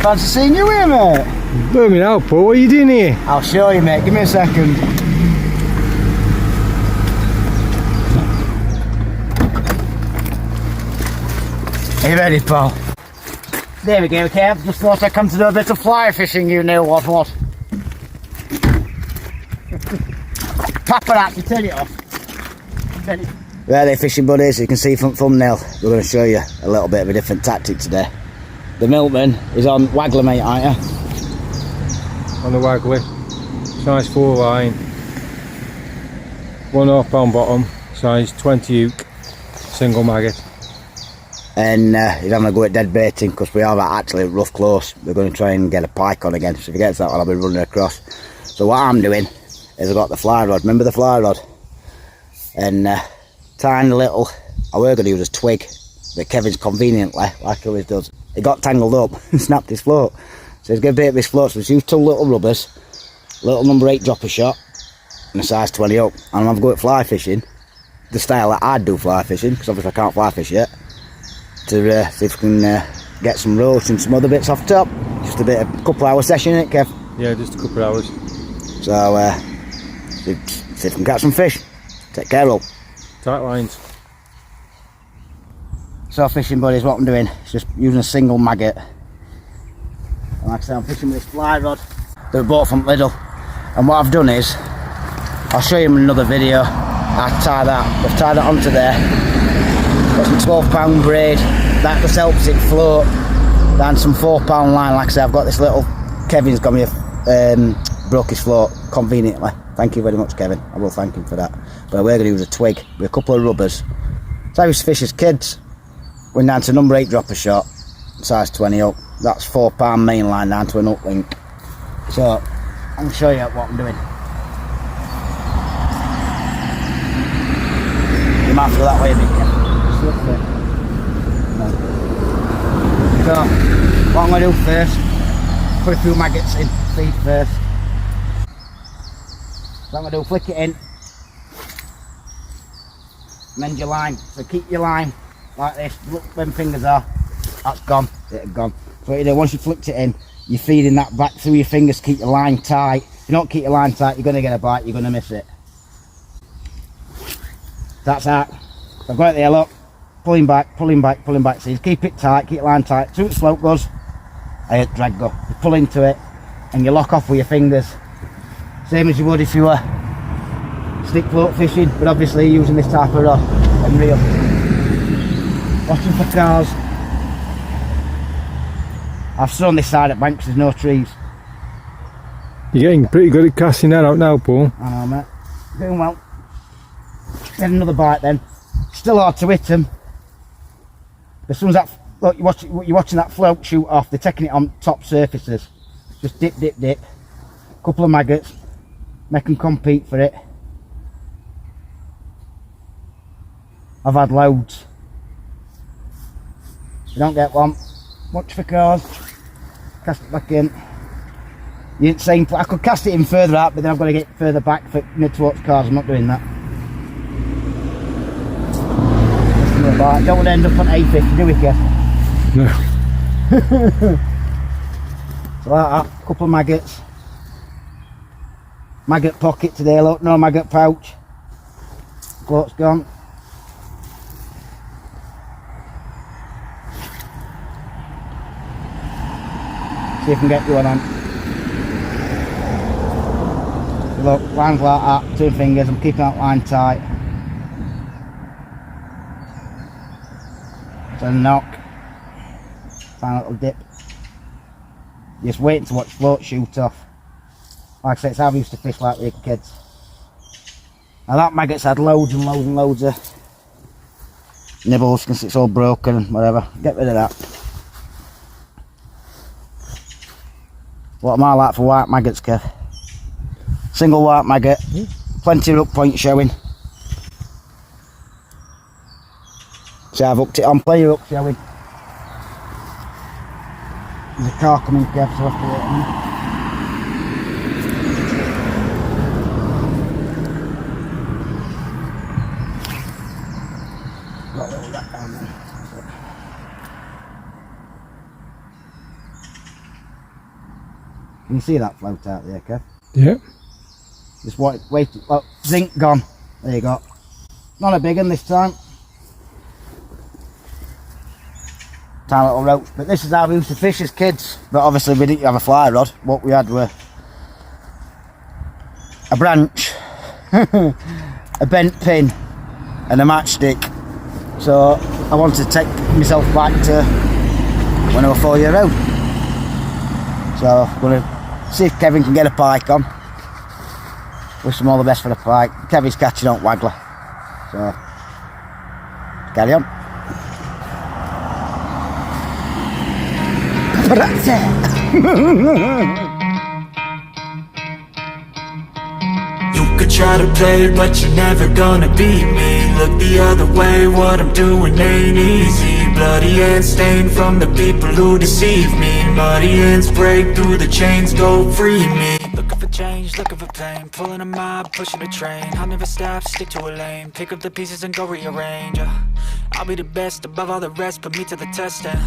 Fancy seeing you here, mate? Blooming hell, Paul, what are you doing here? I'll show you, mate. Give me a second. Are you ready, pal? There we go, Kev. Just thought I'd come to do a bit of fly fishing, you know what. Paparazzi, turn it off. Turn it. There they fishing buddies, you can see from thumbnail. We're going to show you a little bit of a different tactic today. The milkman is on Waggler, mate, aren't you? On the Waggler, size 4 line, 1.5 pound bottom, size 20 hook, single maggot. And he's having a go at dead baiting because we are actually rough close. We're going to try and get a pike on again. So if he gets that one, I'll be running across. So what I'm doing is I've got the fly rod. Remember the fly rod? And tiny little, I were going to use a twig, but Kevin's conveniently, like he always does, he got tangled up and snapped his float. So he's going to bait his float. So he's used 2 little rubbers, little number 8 dropper shot, and a size 20 up. And I'm going to go at fly fishing, the style that I'd do fly fishing, because obviously I can't fly fish yet, to see if we can get some roach and some other bits off top. Just a bit of couple hour session, innit, Kev? Yeah, just a couple of hours. So see if we can catch some fish. Take care, all. Tight lines. So fishing buddies, what I'm doing is just using a single maggot. And like I said, I'm fishing with this fly rod that we bought from Lidl. And what I've done is, I'll show you in another video, I've tied that onto there. Got some 12 pound braid, that just helps it float. And some 4 pound line, like I said, I've got this little, Kevin's got me broke his float conveniently. Thank you very much, Kevin, I will thank him for that. But we're going to use a twig with a couple of rubbers. So I used to fish as kids. Went down to number 8 dropper shot, size 20 up. That's 4 pound main line down to an up link. So I'm going to show you what I'm doing. You might have to go that way a bit, Kevin. Just look for it. No. So what I'm going to do first, put a few maggots in, feed first. So I'm going to do, flick it in, mend your line. So keep your line like this, look where my fingers are, that's gone, it's gone. So what you do, once you flicked it in, you're feeding that back through your fingers, keep your line tight. If you don't keep your line tight, you're going to get a bite, you're going to miss it. That's that. So I've got it there, look, pulling back, so you keep it tight, keep your line tight, through the slope goes, I hit drag go, you pull into it, and you lock off with your fingers. Same as you would if you were stick float fishing, but obviously using this type of rod and reel. Watching for cars. I've stood on this side at banks, there's no trees. You're getting pretty good at casting that out now, Paul. I know, mate. Doing well. Get another bite then. Still hard to hit them. As soon as that, look, you're watching that float shoot off, they're taking it on top surfaces. Just dip, dip, dip. Couple of maggots. Make them compete for it. I've had loads. If you don't get one, watch for cars. Cast it back in. You ain't saying I could cast it in further out, but then I've got to get further back for mid towards cars. I'm not doing that. I don't want to end up on 850, do we, Kev? No. So like that, couple of maggots. Maggot pocket today, look, no maggot pouch. Float's gone. See if I can get you one on. Look, lines like that, 2 fingers, I'm keeping that line tight. So knock. Find a little dip. Just waiting to watch float shoot off. Like I said, it's how we used to fish like we were kids. Now that maggot's had loads and loads and loads of nibbles because it's all broken and whatever. Get rid of that. What am I like for white maggots, Kev? Single white maggot, plenty of hook point showing. See, I've hooked it on, play your hook showing. There's a car coming, Kev, so I have to wait a minute. Got a little rat down there. Can you see that float out there, Kev? Yeah. Just wait, oh, zinc gone. There you go. Not a big one this time. Tiny little roach. But this is how we used to fish as kids. But obviously we didn't have a fly rod. What we had were a branch, a bent pin and a matchstick. So I wanted to take myself back to when I was 4 years old. So I'm going to see if Kevin can get a pike on. Wish him all the best for the pike. Kevin's catching on waggler. So carry on. That's it. You could try to play, but you're never gonna beat me. Look the other way, what I'm doing ain't easy. Bloody hands stained from the people who deceive me. Muddy hands break through the chains, go free me. Looking for change, looking for pain. Pulling a mob, pushing a train. I'll never stop, stick to a lane. Pick up the pieces and go rearrange. I'll be the best above all the rest, put me to the test and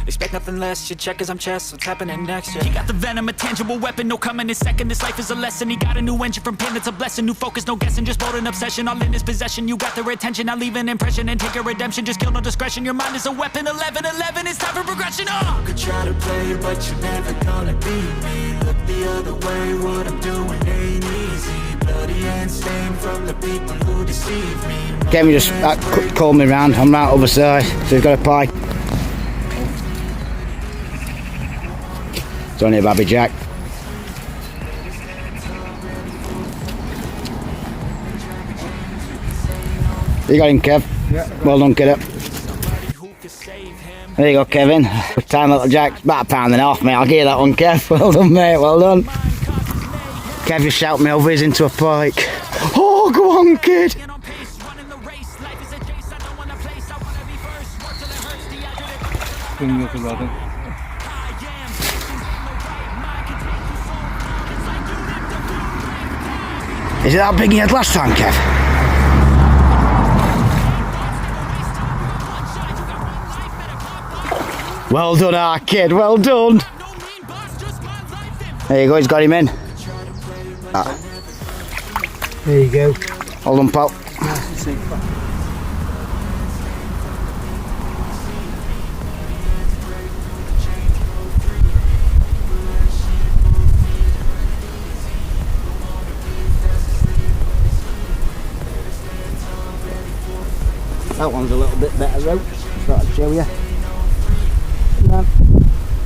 expect nothing less. Your check is I'm chess, what's happening next? Yeah. He got the venom, a tangible weapon, no coming in second. This life is a lesson. He got a new engine from pain, it's a blessing. New focus, no guessing, just bold and obsession. All in his possession, you got their attention. I leave an impression and take a redemption. Just kill no discretion, your mind is a weapon. 11-11, it's time for progression. You could try to play, but you're never gonna beat me. Look the other way, what I'm doing ain't easy. Bloody hands stained from the people who deceive me. Kevin just called me round. I'm right over side, so he's got a pike. It's only a babby jack. You got him, Kev? Yeah. Well done, kiddo. There you go, Kevin. Tiny little jack. About a pound and a half, mate. I'll give you that one, Kev. Well done, mate. Well done. Kev just shouted me over. He's into a pike. Oh, go on, kid. Bring up a rod in. Is it that big he had last time, Kev? Well done, our kid. Well done. There you go. He's got him in. Ah. There you go. Hold on, pal. That one's a little bit better roach. Thought I'd show you. Come on.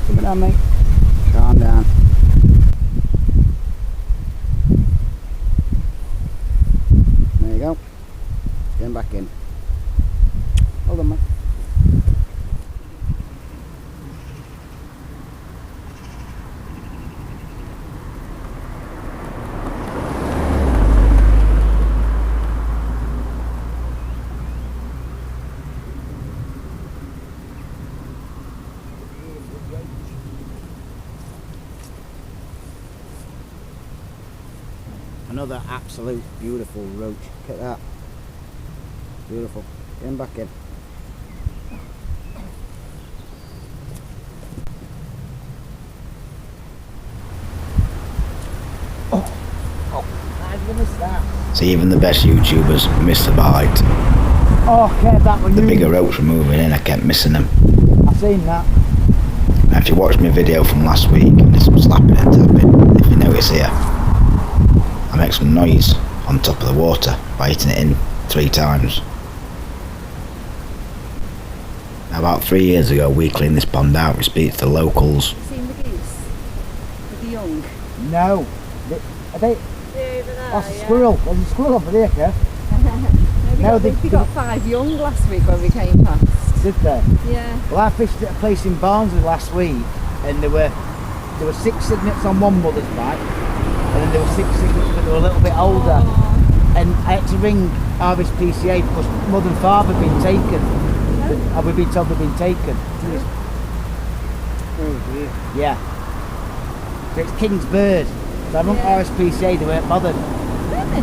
Come on, mate. Calm down. There you go. Get him back in. Hold on, mate. Another absolute beautiful roach. Look at that. Beautiful. Get him back in. I missed that. See, even the best YouTubers miss the bite. Oh, Kev, that one. The bigger roach were moving in, I kept missing them. I've seen that. Now, if you watched my video from last week, there's some slapping and tapping. If you notice here, I make some noise on top of the water by hitting it in 3 times. Now, about 3 years ago, we cleaned this pond out. We speak to the locals. Have you seen the geese? With the young? No. Are they? They're over there, Oh, squirrel. There's a squirrel over there, Kev. No, we got 5 young last week when we came past. Did they? Yeah. Well, I fished at a place in Barnsley last week, and there were 6 cygnets on one mother's bite, and then there were 6 cygnets that were a little bit older. Aww. And I had to ring Harvest PCA because mother and father had been taken. Oh. We've been told they've been taken. Oh dear. Yeah. So it's King's Bird. So I rung Harvest PCA, they weren't bothered. Really?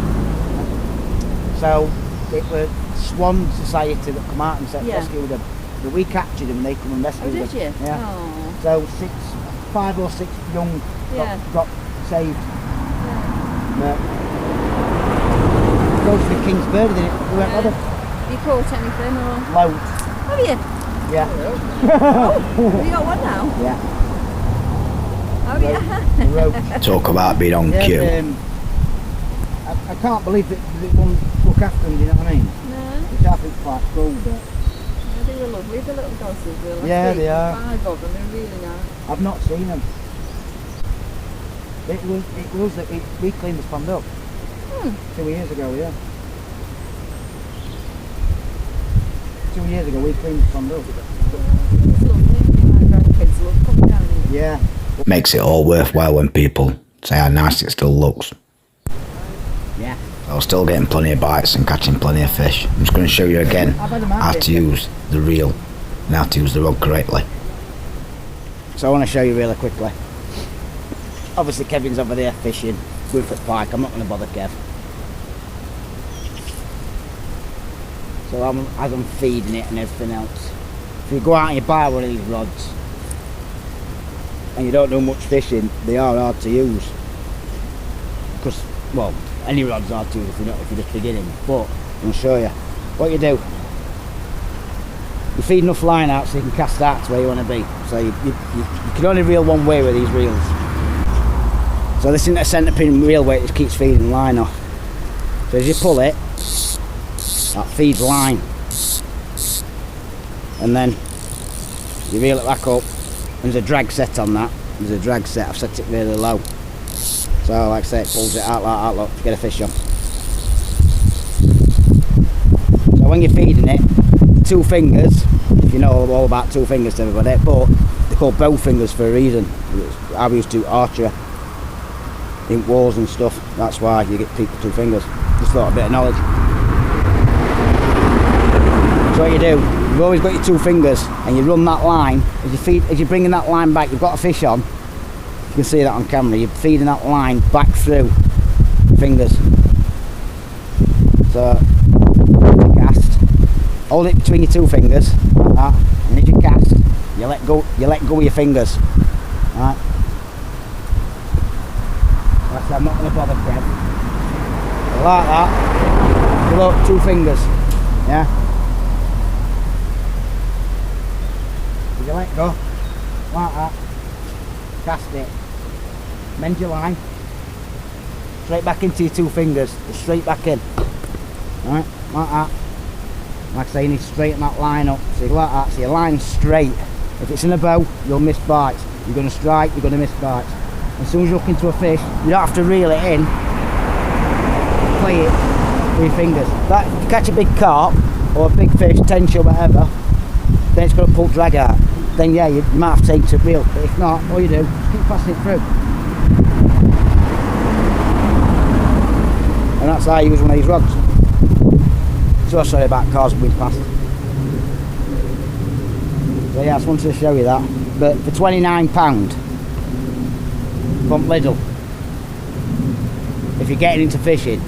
So it was SWON Society that come out and said Yeah. rescue them. But we captured them and they come and rescued Oh, did them. you? Yeah. Oh. So 5 or 6 young Yeah. got saved. Yeah. But goes to the King's Bird, didn't it? We went with it. You caught anything or? Loads. Have you? Yeah. Have you got one now? Yeah. Oh yeah. Roach. Talk about being on cue. I can't believe that it won't look after them, do you know what I mean? No. Which I think quite cool, but They were lovely, the little dosses were. Last Yeah, week, they are. 5 of them, they're really nice. I've not seen them. It was that we cleaned this pond up 2 years ago, yeah. 2 years ago we cleaned this pond up. It's lovely. My grandkids love coming down here. Yeah. Makes it all worthwhile when people say how nice it still looks. Yeah. I'm still getting plenty of bites and catching plenty of fish. I'm just going to show you again I've had them out how here. to use the reel and how to use the rod correctly. So I want to show you really quickly. Obviously Kevin's over there fishing with the pike. I'm not going to bother Kev. So as I'm feeding it and everything else. If you go out and you buy one of these rods and you don't do much fishing, they are hard to use. Because, well, any rod's hard to use if you're just beginning. But I'll show you. What you do, you feed enough line out so you can cast out to where you want to be. So you can only reel one way with these reels. So this isn't a centre pin reel weight, it just keeps feeding line off. So as you pull it, that feeds line. And then you reel it back up. There's a drag set on that. There's a drag set, I've set it really low. So like I say, it pulls it out like that, look, to get a fish on. So when you're feeding it, 2 fingers, you know all about 2 fingers to everybody, but they're called bow fingers for a reason. I used to archery in wars and stuff, that's why you get people 2 fingers. Just thought a bit of knowledge. So what you do, you've always got your 2 fingers and you run that line, as you're bringing that line back, you've got a fish on, you can see that on camera, you're feeding that line back through your fingers. So, you cast, hold it between your 2 fingers, like that, and as you cast, you let go of your fingers. Right? Like I said, I'm not going to bother Kev. Like that, you look, 2 fingers, yeah? You let go, like that, cast it, mend your line, straight back into your 2 fingers, straight back in, right, like that. Like I say, you need to straighten that line up, so you like that, so your line's straight. If it's in a bow, you'll miss bites. You're going to strike, you're going to miss bites. As soon as you look into a fish, you don't have to reel it in, play it with your fingers. That, if you catch a big carp, or a big fish, tension, whatever, then it's going to pull drag out. Then yeah, you might have to take it to reel, but if not, all you do, just keep passing it through. And that's how I use one of these rods. So sorry about cars going past. So yeah, I just wanted to show you that. But for £29 from Lidl, if you're getting into fishing,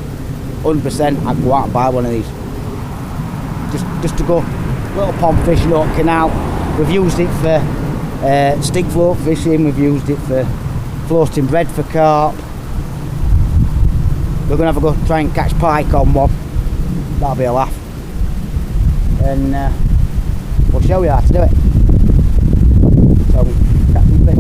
100% I'd go out and buy one of these. Just to go little pond fishing or canal. We've used it for stick float fishing, we've used it for floating bread for carp. We're going to have a go try and catch pike on one. That'll be a laugh. And we'll show you how to do it. So, catch some fish.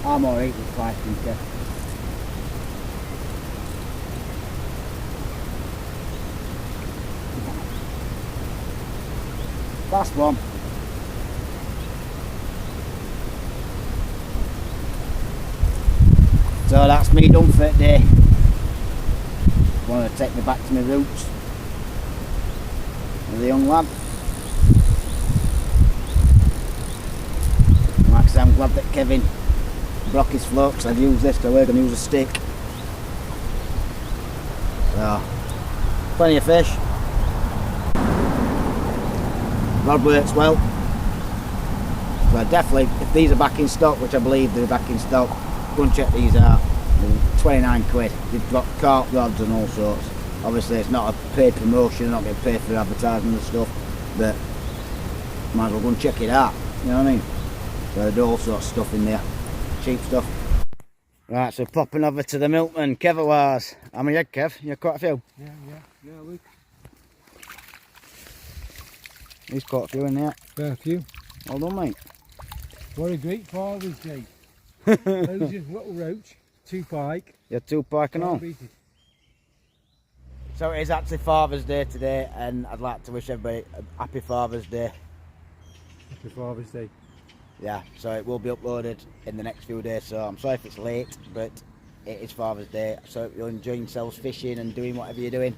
I'm alright with pike and stuff. Last one. So that's me done for the day. Want to take me back to my roots with a young lad. Like I say, I'm glad that Kevin broke his float because I've used this, so we're going to use a stick. So, plenty of fish. rod works well. So definitely, if these are back in stock, which I believe they're back in stock, go and check these out. They're 29 quid. They've got carp rods and all sorts. Obviously it's not a paid promotion, they're not getting paid for advertising and stuff, but might as well go and check it out, you know what I mean? So there's all sorts of stuff in there, cheap stuff. Right, so popping over to the milkman, Kev it was. How many egg, Kev? You had quite a few? Yeah, look. He's quite a few in there. Fair few. Well done, mate. What a great Father's Day. Loads of little roach, 2 pike. You had 2 pike and all. Can't beat it. So it is actually Father's Day today, and I'd like to wish everybody a happy Father's Day. Happy Father's Day. Yeah, so it will be uploaded in the next few days, so I'm sorry if it's late, but it is Father's Day. So if you're enjoying yourselves fishing and doing whatever you're doing,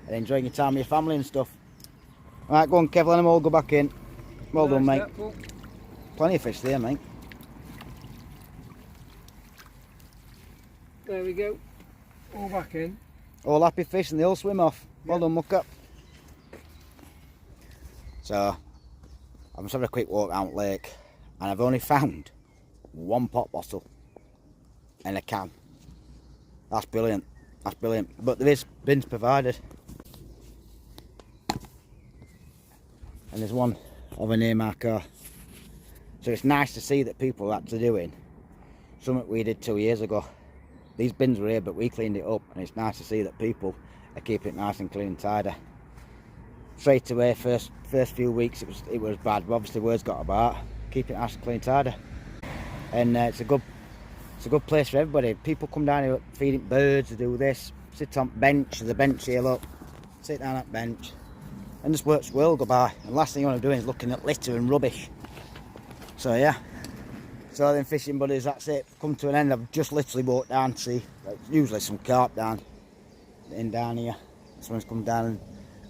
and enjoying your time with your family and stuff. Right, go on, Kev, let them all go back in. Well done, mate. Plenty of fish there, mate. There we go. All back in. All happy fish and they all swim off. Well done, muck up. So, I'm just having a quick walk out lake, and I've only found 1 pop bottle and a can. That's brilliant. That's brilliant. But there is bins provided. And there's one over near my car. So it's nice to see that people are actually doing something we did 2 years ago. These bins were here, but we cleaned it up, and it's nice to see that people are keeping it nice and clean and tidy. Straight away, first few weeks it was bad, but obviously words got about. Keep it nice and clean and tidy. And it's a good place for everybody. People come down here feeding birds, they do this, sit on bench, there's a bench here, look, sit down at bench, and just works well, go by. And the last thing you want to do is looking at litter and rubbish. So yeah, so then fishing buddies, that's it, come to an end. I've just literally walked down to see, usually some carp down here. Someone's come down and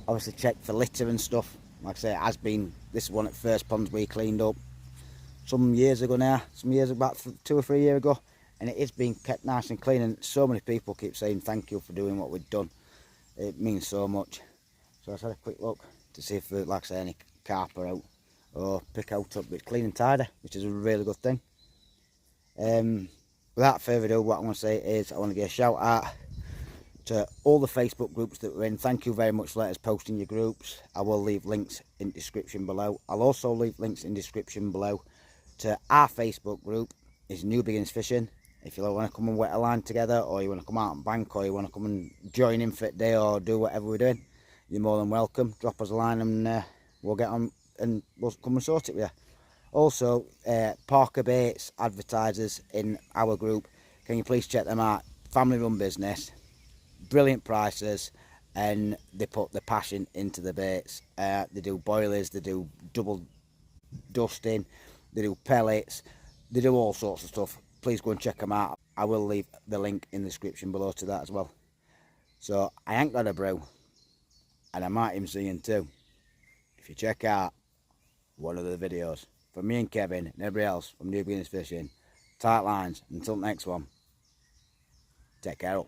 obviously checked for litter and stuff. Like I say, it has been, this is one of the first ponds we cleaned up some years ago now, about 2 or 3 years ago, and it is being kept nice and clean, and so many people keep saying thank you for doing what we've done. It means so much. So I just had a quick look to see if, like I say, any carp are out or pick out up, but it's clean and tidy, which is a really good thing. Without further ado, what I want to say is I want to give a shout out to all the Facebook groups that we're in. Thank you very much for letting us post in your groups. I will leave links in description below. I'll also leave links in description below to our Facebook group. It's New Beginnings Fishing. If you want to come and wet a line together, or you want to come out and bank, or you want to come and join in for a day or do whatever we're doing, you're more than welcome. Drop us a line and we'll get on and we'll come and sort it with you. Also, PARKERBAITS advertisers in our group, can you please check them out? Family run business, brilliant prices, and they put the passion into the baits. They do boilers, they do double dusting, they do pellets, they do all sorts of stuff. Please go and check them out. I will leave the link in the description below to that as well. So I ain't got a brew, and I might even see you too if you check out one of the videos from me and Kevin and everybody else from New Beginnings Fishing. Tight lines. Until next one, take care.